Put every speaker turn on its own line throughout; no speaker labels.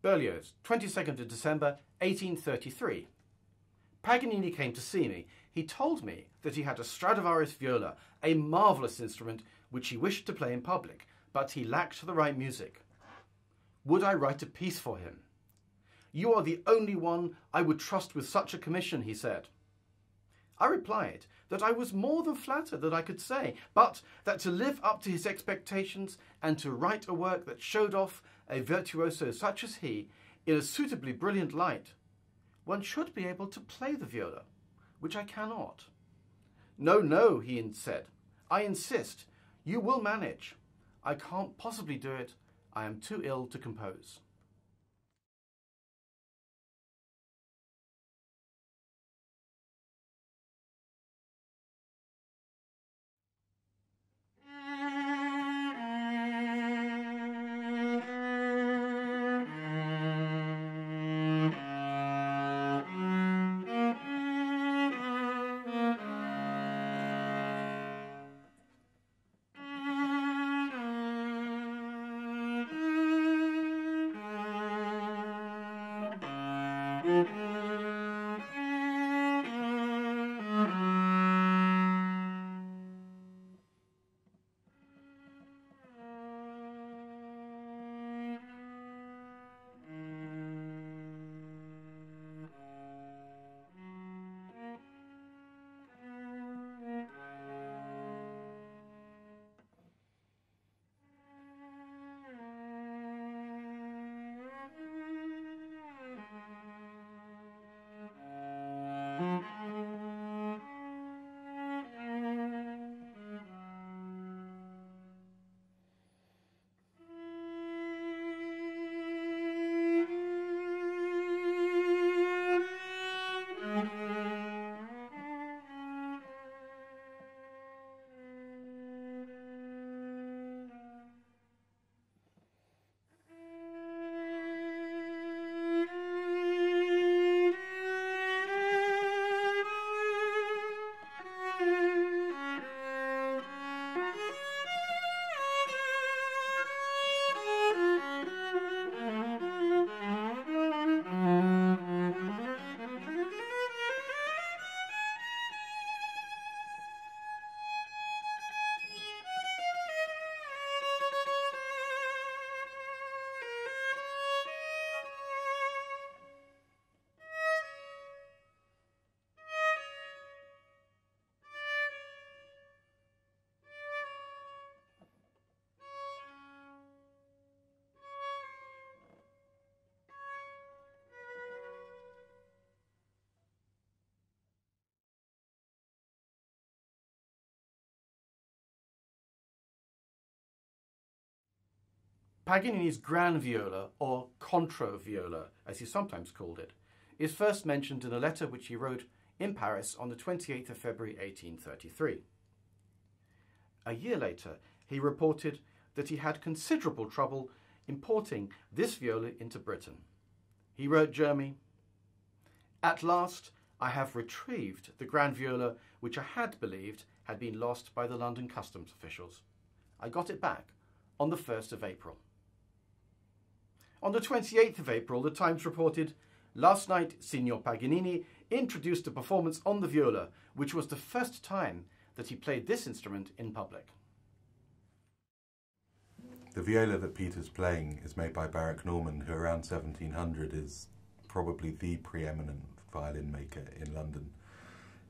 Berlioz, 22nd of December 1833. Paganini came to see me. He told me that he had a Stradivarius viola, a marvellous instrument which he wished to play in public, but he lacked the right music. Would I write a piece for him? You are the only one I would trust with such a commission, he said. I replied that I was more than flattered that I could say, but that to live up to his expectations and to write a work that showed off a virtuoso such as he in a suitably brilliant light, one should be able to play the viola, which I cannot. No, no, he said. I insist. You will manage. I can't possibly do it. I am too ill to compose. Paganini's Grand Viola, or Contro Viola, as he sometimes called it, is first mentioned in a letter which he wrote in Paris on the 28th of February 1833. A year later, he reported that he had considerable trouble importing this viola into Britain. He wrote Jeremy, "At last I have retrieved the Grand Viola which I had believed had been lost by the London customs officials. I got it back on the 1st of April. On the 28th of April, the Times reported, "Last night, Signor Paganini introduced a performance on the viola, which was the first time that he played this instrument in public."
The viola that Peter's playing is made by Barak, who around 1700 is probably the preeminent violin maker in London.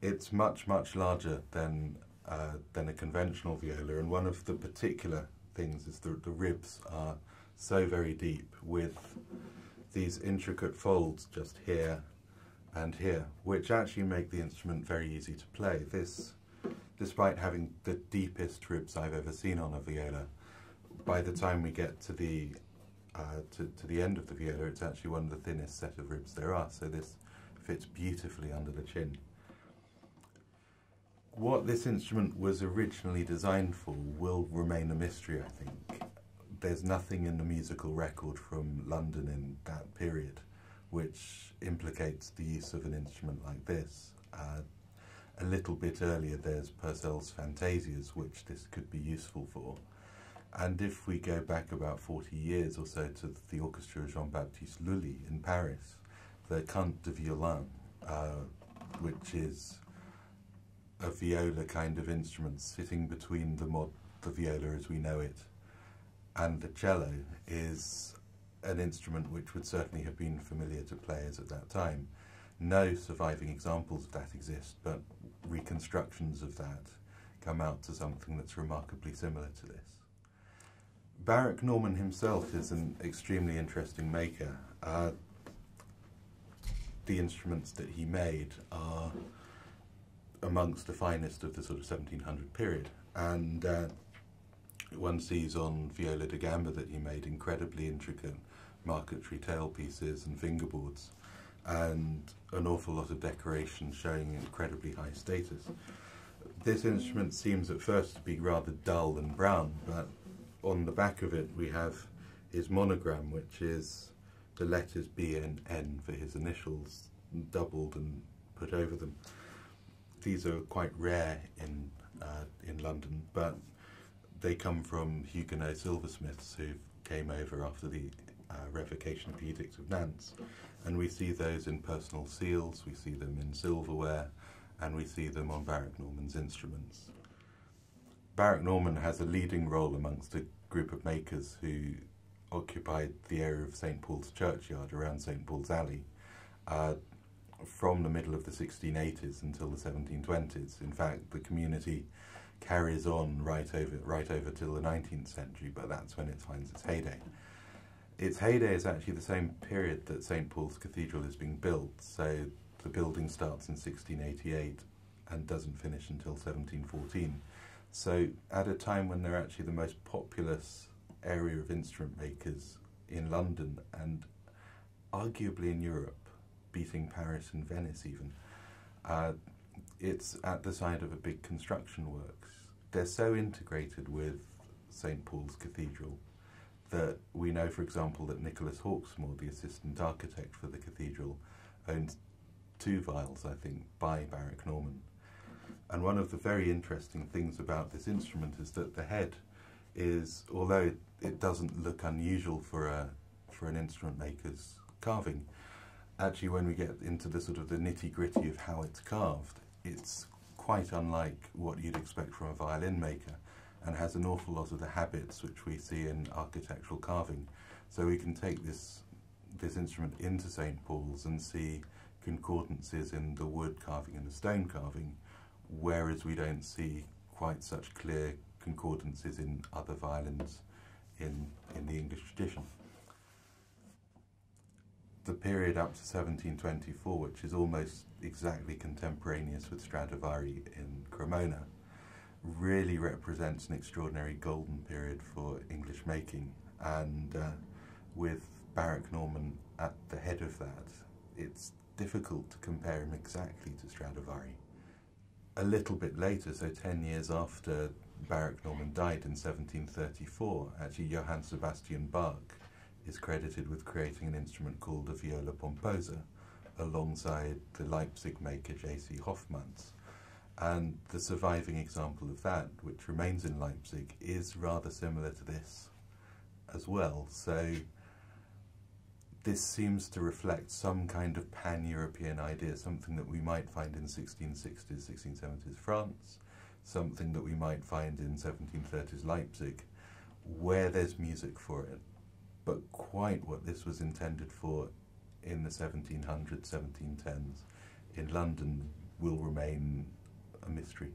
It's much, much larger than a conventional viola, and one of the particular things is that the ribs are so very deep, with these intricate folds just here and here, which actually make the instrument very easy to play. This, despite having the deepest ribs I've ever seen on a viola, by the time we get to the end of the viola, it's actually one of the thinnest set of ribs there are, so this fits beautifully under the chin. What this instrument was originally designed for will remain a mystery, I think. There's nothing in the musical record from London in that period which implicates the use of an instrument like this. A little bit earlier there's Purcell's Fantasias, which this could be useful for, And if we go back about 40 years or so to the orchestra of Jean-Baptiste Lully in Paris, the Cant de Violin, which is a viola kind of instrument sitting between the viola as we know it and the cello, is an instrument which would certainly have been familiar to players at that time. No surviving examples of that exist, but reconstructions of that come out to something that's remarkably similar to this. Barak Norman himself is an extremely interesting maker. The instruments that he made are amongst the finest of the sort of 1700 period, and one sees on viola da gamba that he made incredibly intricate marquetry tailpieces and fingerboards, and an awful lot of decoration showing incredibly high status. This instrument seems at first to be rather dull and brown, but on the back of it we have his monogram, which is the letters B and N for his initials, doubled and put over them. These are quite rare in London, but they come from Huguenot silversmiths who came over after the revocation of the Edict of Nantes, and we see those in personal seals, we see them in silverware, and we see them on Barak Norman's instruments. Barak Norman has a leading role amongst a group of makers who occupied the area of St Paul's Churchyard around St Paul's Alley from the middle of the 1680s until the 1720s. In fact, the community carries on right over till the 19th century, but that's when it finds its heyday. Its heyday is actually the same period that St Paul's Cathedral is being built, so the building starts in 1688 and doesn't finish until 1714. So at a time when they're actually the most populous area of instrument makers in London and arguably in Europe, beating Paris and Venice even, it's at the site of a big construction works. They're so integrated with St Paul's Cathedral that we know, for example, that Nicholas Hawksmoor, the assistant architect for the cathedral, owns 2 viols, I think, by Barak Norman. And one of the very interesting things about this instrument is that the head is, although it doesn't look unusual for an instrument maker's carving, actually when we get into the sort of the nitty-gritty of how it's carved, it's quite unlike what you'd expect from a violin maker, and has an awful lot of the habits which we see in architectural carving. So we can take this instrument into St Paul's and see concordances in the wood carving and the stone carving, whereas we don't see quite such clear concordances in other violins in the English tradition. The period up to 1724, which is almost exactly contemporaneous with Stradivari in Cremona, really represents an extraordinary golden period for English making, and with Barak Norman at the head of that, it's difficult to compare him exactly to Stradivari. A little bit later, so 10 years after Barak Norman died in 1734, actually Johann Sebastian Bach is credited with creating an instrument called a viola pomposa alongside the Leipzig maker J.C. Hofmanns. And the surviving example of that, which remains in Leipzig, is rather similar to this as well. So this seems to reflect some kind of pan-European idea, something that we might find in 1660s, 1670s France, something that we might find in 1730s Leipzig, where there's music for it. But quite what this was intended for in the 1700s, 1710s in London will remain a mystery.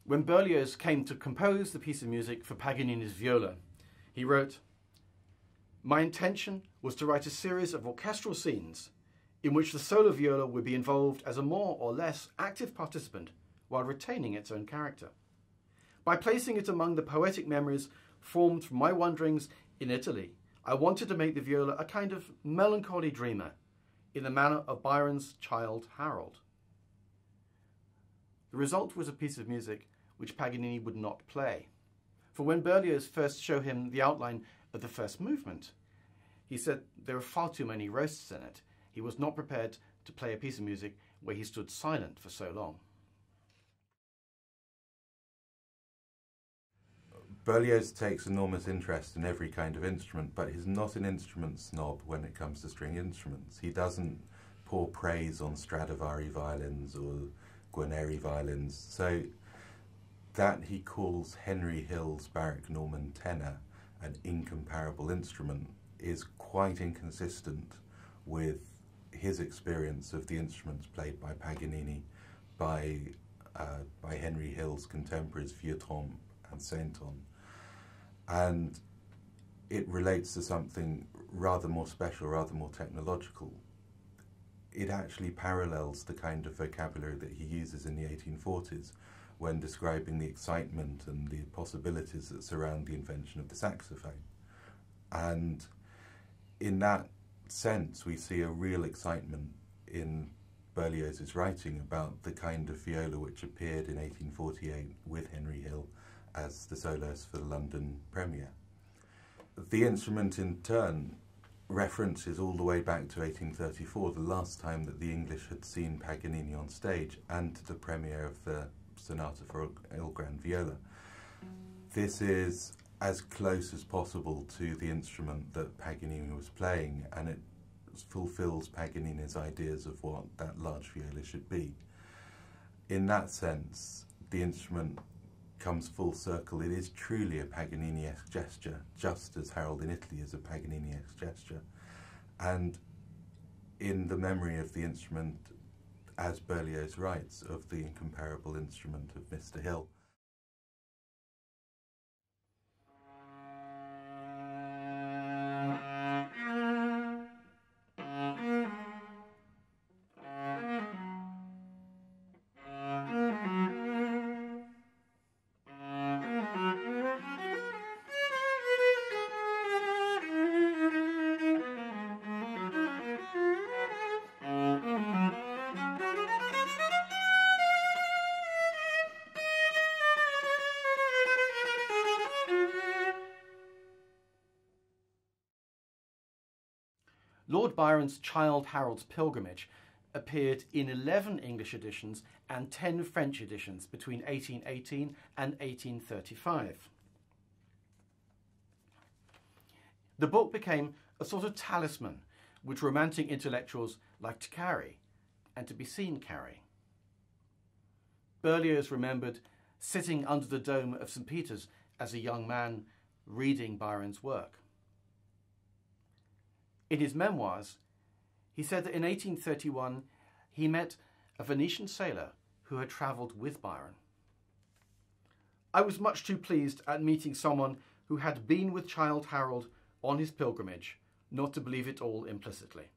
When Berlioz came to compose the piece of music for Paganini's Viola, he wrote, "My intention was to write a series of orchestral scenes in which the solo viola would be involved as a more or less active participant while retaining its own character. By placing it among the poetic memories formed from my wanderings in Italy, I wanted to make the viola a kind of melancholy dreamer in the manner of Byron's Childe Harold." The result was a piece of music which Paganini would not play. For when Berlioz first showed him the outline of the first movement, he said there were far too many roasts in it. He was not prepared to play a piece of music where he stood silent for so long.
Berlioz takes enormous interest in every kind of instrument, but he's not an instrument snob when it comes to string instruments. He doesn't pour praise on Stradivari violins or Guarneri violins, so that he calls Henry Hill's Barak Norman tenor an incomparable instrument is quite inconsistent with his experience of the instruments played by Paganini by Henry Hill's contemporaries Vieuxtemps and Sainton. And it relates to something rather more special, rather more technological. It actually parallels the kind of vocabulary that he uses in the 1840s when describing the excitement and the possibilities that surround the invention of the saxophone. And in that sense, we see a real excitement in Berlioz's writing about the kind of viola which appeared in 1848 with Henry Hill as the soloist for the London premiere. The instrument in turn references all the way back to 1834, the last time that the English had seen Paganini on stage, and to the premiere of the Sonata for Il Gran Viola. This is as close as possible to the instrument that Paganini was playing, and it fulfills Paganini's ideas of what that large viola should be. In that sense, the instrument comes full circle. It is truly a Paganini-esque gesture, just as Harold in Italy is a Paganini-esque gesture. And in the memory of the instrument, as Berlioz writes, of the incomparable instrument of Mr. Hill.
Lord Byron's Childe Harold's Pilgrimage appeared in 11 English editions and 10 French editions between 1818 and 1835. The book became a sort of talisman which romantic intellectuals liked to carry and to be seen carrying. Berlioz remembered sitting under the dome of St. Peter's as a young man reading Byron's work. In his memoirs, he said that in 1831 he met a Venetian sailor who had travelled with Byron. "I was much too pleased at meeting someone who had been with Childe Harold on his pilgrimage not to believe it all implicitly."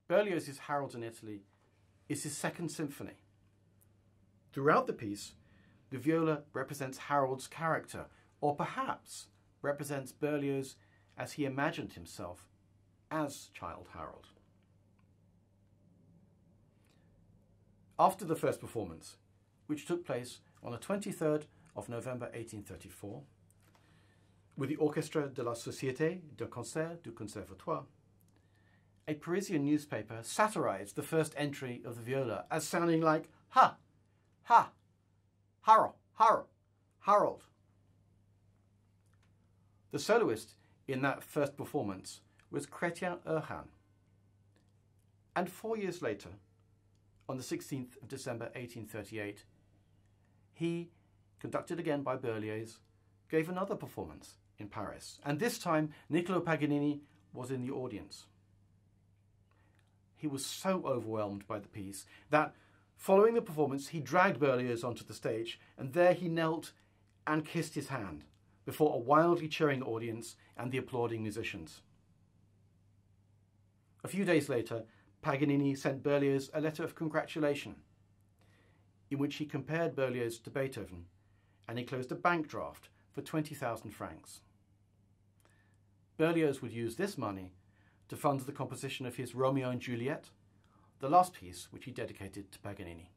Berlioz's Harold in Italy is his second symphony. Throughout the piece, the viola represents Harold's character, or perhaps represents Berlioz as he imagined himself as Child Harold. After the first performance, which took place on the 23rd of November 1834, with the Orchestre de la Société de Concert du Conservatoire, a Parisian newspaper satirized the first entry of the viola as sounding like ha, ha, Harold. The soloist in that first performance was Chrétien Urhan. And 4 years later, on the 16th of December 1838, he, conducted again by Berlioz, gave another performance in Paris. And this time, Niccolò Paganini was in the audience. He was so overwhelmed by the piece that, following the performance, he dragged Berlioz onto the stage, and there he knelt and kissed his hand before a wildly cheering audience and the applauding musicians. A few days later, Paganini sent Berlioz a letter of congratulation, in which he compared Berlioz to Beethoven, and enclosed a bank draft for 20,000 francs. Berlioz would use this money to fund the composition of his Romeo and Juliet, the last piece which he dedicated to Paganini.